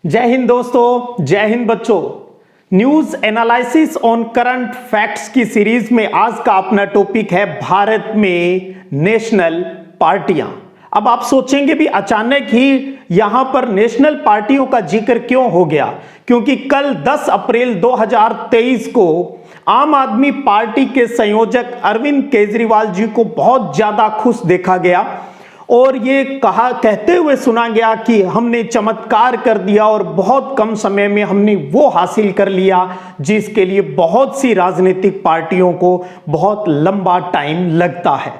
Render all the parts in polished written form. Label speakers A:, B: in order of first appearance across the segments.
A: जय हिंद दोस्तों, जय हिंद बच्चों। News analysis on current facts की सीरीज में आज का अपना टॉपिक है भारत में नेशनल पार्टियां। अब आप सोचेंगे भी अचानक ही यहां पर नेशनल पार्टियों का जिक्र क्यों हो गया, क्योंकि कल 10 अप्रैल 2023 को आम आदमी पार्टी के संयोजक अरविंद केजरीवाल जी को बहुत ज्यादा खुश देखा गया और ये कहते हुए सुना गया कि हमने चमत्कार कर दिया और बहुत कम समय में हमने वो हासिल कर लिया जिसके लिए बहुत सी राजनीतिक पार्टियों को बहुत लंबा टाइम लगता है।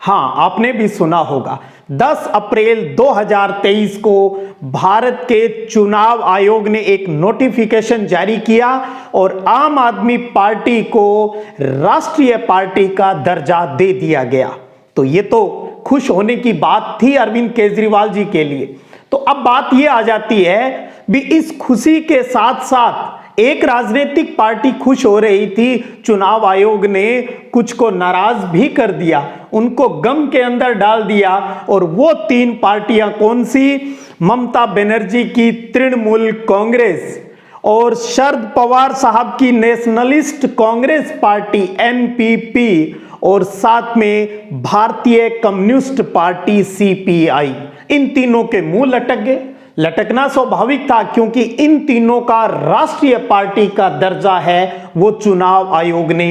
A: हाँ, आपने भी सुना होगा 10 अप्रैल 2023 को भारत के चुनाव आयोग ने एक नोटिफिकेशन जारी किया और आम आदमी पार्टी को राष्ट्रीय पार्टी का दर्जा दे दिया गया। तो ये तो खुश होने की बात थी अरविंद केजरीवाल जी के लिए। तो अब बात ये आ जाती है भी इस खुशी के साथ साथ एक राजनीतिक पार्टी खुश हो रही थी, चुनाव आयोग ने कुछ को नाराज भी कर दिया, उनको गम के अंदर डाल दिया। और वो 3 पार्टियां कौन सी? ममता बनर्जी की तृणमूल कांग्रेस और शरद पवार साहब की नेशनलिस्ट कांग्रेस पार्टी एनपीपी और साथ में भारतीय कम्युनिस्ट पार्टी सीपीआई। इन तीनों के मुंह लटक गए। लटकना स्वाभाविक था क्योंकि इन तीनों का राष्ट्रीय पार्टी का दर्जा है वो चुनाव आयोग ने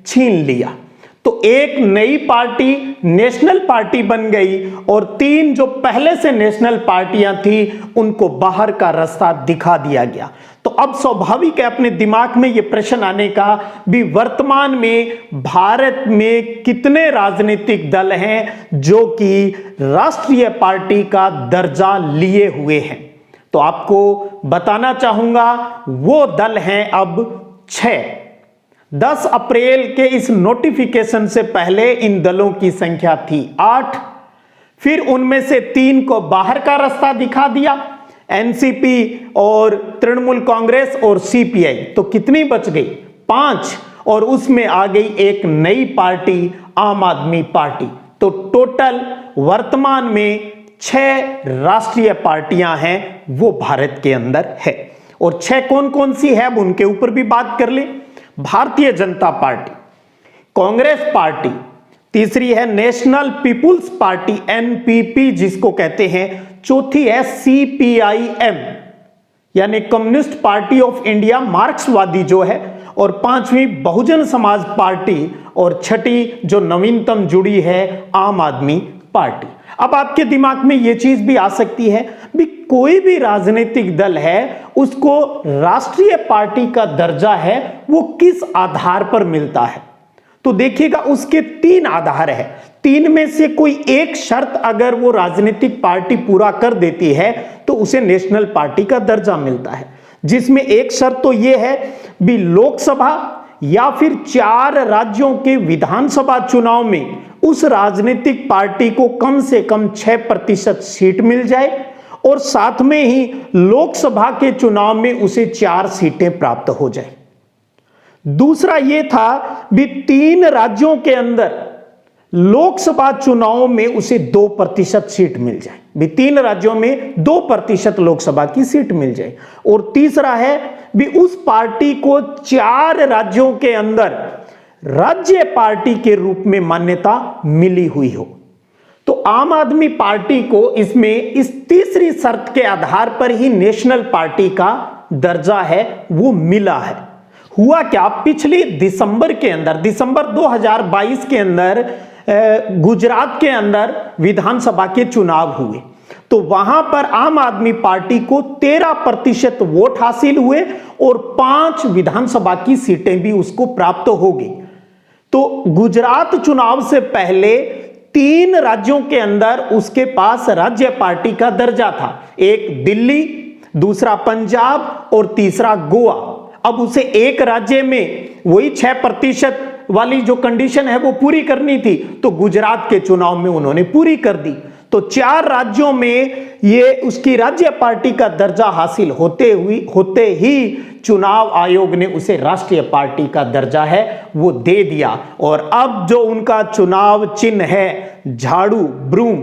A: छीन लिया। तो एक नई पार्टी नेशनल पार्टी बन गई और 3 जो पहले से नेशनल पार्टियां थी उनको बाहर का रास्ता दिखा दिया गया। तो अब स्वाभाविक है अपने दिमाग में यह प्रश्न आने का भी, वर्तमान में भारत में कितने राजनीतिक दल हैं जो कि राष्ट्रीय पार्टी का दर्जा लिए हुए हैं? तो आपको बताना चाहूंगा वो दल हैं अब 6। 10 अप्रैल के इस नोटिफिकेशन से पहले इन दलों की संख्या थी 8, फिर उनमें से 3 को बाहर का रास्ता दिखा दिया, एनसीपी और तृणमूल कांग्रेस और सीपीआई। तो कितनी बच गई? 5, और उसमें आ गई एक नई पार्टी आम आदमी पार्टी। तो टोटल वर्तमान में 6 राष्ट्रीय पार्टियां हैं वो भारत के अंदर है। और 6 कौन कौन सी है अब उनके ऊपर भी बात कर ले। भारतीय जनता पार्टी, कांग्रेस पार्टी, तीसरी है नेशनल पीपुल्स पार्टी एनपीपी जिसको कहते हैं, चौथी है सीपीआईएम यानी कम्युनिस्ट पार्टी ऑफ इंडिया मार्क्सवादी जो है, और 5वीं बहुजन समाज पार्टी, और 6ठी जो नवीनतम जुड़ी है आम आदमी पार्टी। अब आपके दिमाग में यह चीज भी आ सकती है भी कोई भी राजनीतिक दल है उसको राष्ट्रीय पार्टी का दर्जा है वो किस आधार पर मिलता है? तो देखिएगा उसके 3 आधार है। 3 में से कोई एक शर्त अगर वो राजनीतिक पार्टी पूरा कर देती है तो उसे नेशनल पार्टी का दर्जा मिलता है, जिसमें एक शर्त तो ये है भी लोकसभा या फिर 4 राज्यों के विधानसभा चुनाव में उस राजनीतिक पार्टी को कम से कम 6% सीट मिल जाए और साथ में ही लोकसभा के चुनाव में उसे 4 सीटें प्राप्त हो जाए। दूसरा यह था भी 3 राज्यों के अंदर लोकसभा चुनाव में उसे 2% सीट मिल जाए, भी 3 राज्यों में 2% लोकसभा की सीट मिल जाए। और तीसरा है भी उस पार्टी को 4 राज्यों के अंदर राज्य पार्टी के रूप में मान्यता मिली हुई हो। तो आम आदमी पार्टी को इसमें इस तीसरी शर्त के आधार पर ही नेशनल पार्टी का दर्जा है वो मिला है। हुआ क्या, पिछले दिसंबर 2022 के अंदर गुजरात के अंदर विधानसभा के चुनाव हुए, तो वहां पर आम आदमी पार्टी को 13% वोट हासिल हुए और 5 विधानसभा की सीटें भी उसको प्राप्त हो गई। तो गुजरात चुनाव से पहले 3 राज्यों के अंदर उसके पास राज्य पार्टी का दर्जा था, एक दिल्ली, दूसरा पंजाब और तीसरा गोवा। अब उसे एक राज्य में वही 6% वाली जो कंडीशन है वो पूरी करनी थी, तो गुजरात के चुनाव में उन्होंने पूरी कर दी। तो 4 राज्यों में ये उसकी राज्य पार्टी का दर्जा हासिल होते ही चुनाव आयोग ने उसे राष्ट्रीय पार्टी का दर्जा है वो दे दिया। और अब जो उनका चुनाव चिन्ह है झाड़ू ब्रूम,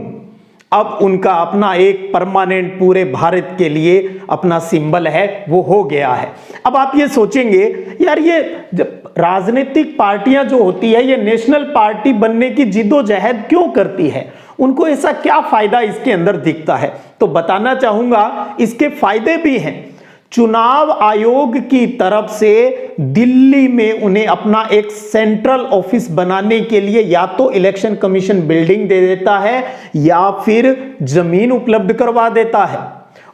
A: अब उनका अपना एक परमानेंट पूरे भारत के लिए अपना सिंबल है, वो हो गया है। अब आप ये सोचेंगे यार, ये जब राजनीतिक पार्टियां जो होती है ये नेशनल पार्टी बनने की जिद्दोजहद क्यों करती है, उनको ऐसा क्या फायदा इसके अंदर दिखता है? तो बताना चाहूंगा इसके फायदे भी हैं। चुनाव आयोग की तरफ से दिल्ली में उन्हें अपना एक सेंट्रल ऑफिस बनाने के लिए या तो इलेक्शन कमीशन बिल्डिंग दे देता है या फिर जमीन उपलब्ध करवा देता है।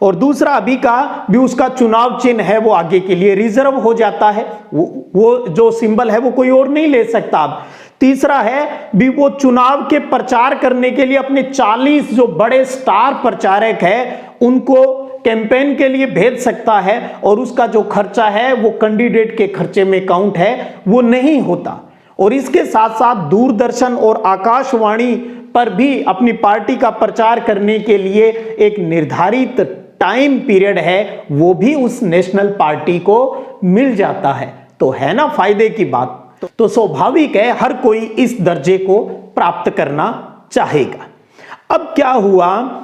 A: और दूसरा, अभी का भी उसका चुनाव चिन्ह है वो आगे के लिए रिजर्व हो जाता है, वो जो सिंबल है वो कोई और नहीं ले सकता। अब तीसरा है भी वो चुनाव के प्रचार करने के लिए अपने 40 जो बड़े स्टार प्रचारक है उनको कैंपेन के लिए भेज सकता है, और उसका जो खर्चा है वो कैंडिडेट के खर्चे में काउंट है, वो नहीं होता। और इसके साथ साथ दूरदर्शन और आकाशवाणी पर भी अपनी पार्टी का प्रचार करने के लिए एक निर्धारित टाइम पीरियड है, वो भी उस नेशनल पार्टी को मिल जाता है। तो है ना फायदे की बात। तो स्वाभाविक है हर कोई इस दर्जे को प्राप्त करना चाहेगा। अब क्या हुआ,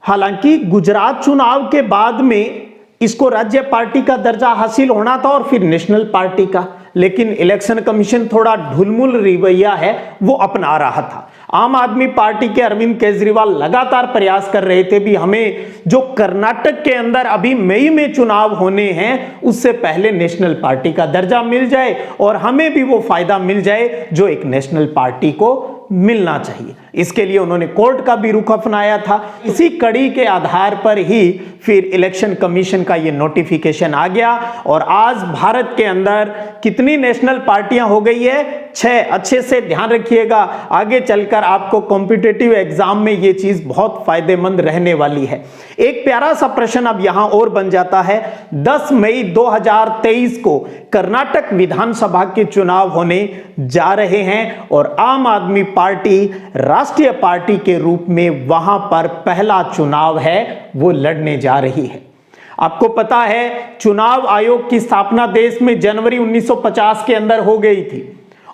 A: हालांकि गुजरात चुनाव के बाद में इसको राज्य पार्टी का दर्जा हासिल होना था और फिर नेशनल पार्टी का, लेकिन इलेक्शन कमीशन थोड़ा ढुलमुल रवैया है वो अपना रहा था। आम आदमी पार्टी के अरविंद केजरीवाल लगातार प्रयास कर रहे थे भी हमें जो कर्नाटक के अंदर अभी मई में चुनाव होने हैं उससे पहले नेशनल पार्टी का दर्जा मिल जाए और हमें भी वो फायदा मिल जाए जो एक नेशनल पार्टी को मिलना चाहिए। इसके लिए उन्होंने कोर्ट का भी रुख अपनाया था। इसी कड़ी के आधार पर ही फिर इलेक्शन कमीशन का ये नोटिफिकेशन आ गया और आज भारत के अंदर कितनी नेशनल पार्टियां हो गई है? 6। अच्छे से ध्यान रखिएगा, आगे चलकर आपको कॉम्पिटिटिव एग्जाम में ये चीज बहुत फायदेमंद रहने वाली है। एक प्यारा सा प्रश्न अब यहां और बन जाता है, 10 मई 2023 को कर्नाटक विधानसभा के चुनाव होने जा रहे हैं और आम आदमी पार्टी राष्ट्रीय पार्टी के रूप में वहां पर पहला चुनाव है वो लड़ने जा रही है। आपको पता है चुनाव आयोग की स्थापना देश में जनवरी 1950 के अंदर हो गई थी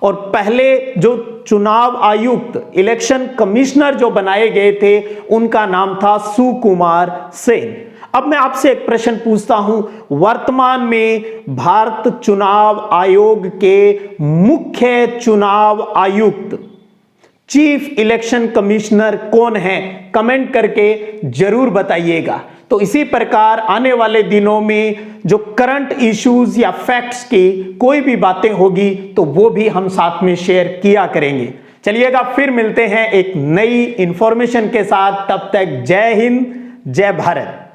A: और पहले जो चुनाव आयुक्त इलेक्शन कमिश्नर जो बनाए गए थे उनका नाम था सुकुमार सेन। अब मैं आपसे एक प्रश्न पूछता हूं, वर्तमान में भारत चुनाव आयोग के मुख्य चुनाव आयुक्त चीफ इलेक्शन कमिश्नर कौन है? कमेंट करके जरूर बताइएगा। तो इसी प्रकार आने वाले दिनों में जो करंट इश्यूज या फैक्ट्स की कोई भी बातें होगी तो वो भी हम साथ में शेयर किया करेंगे। चलिएगा फिर मिलते हैं एक नई इंफॉर्मेशन के साथ, तब तक जय हिंद, जय भारत।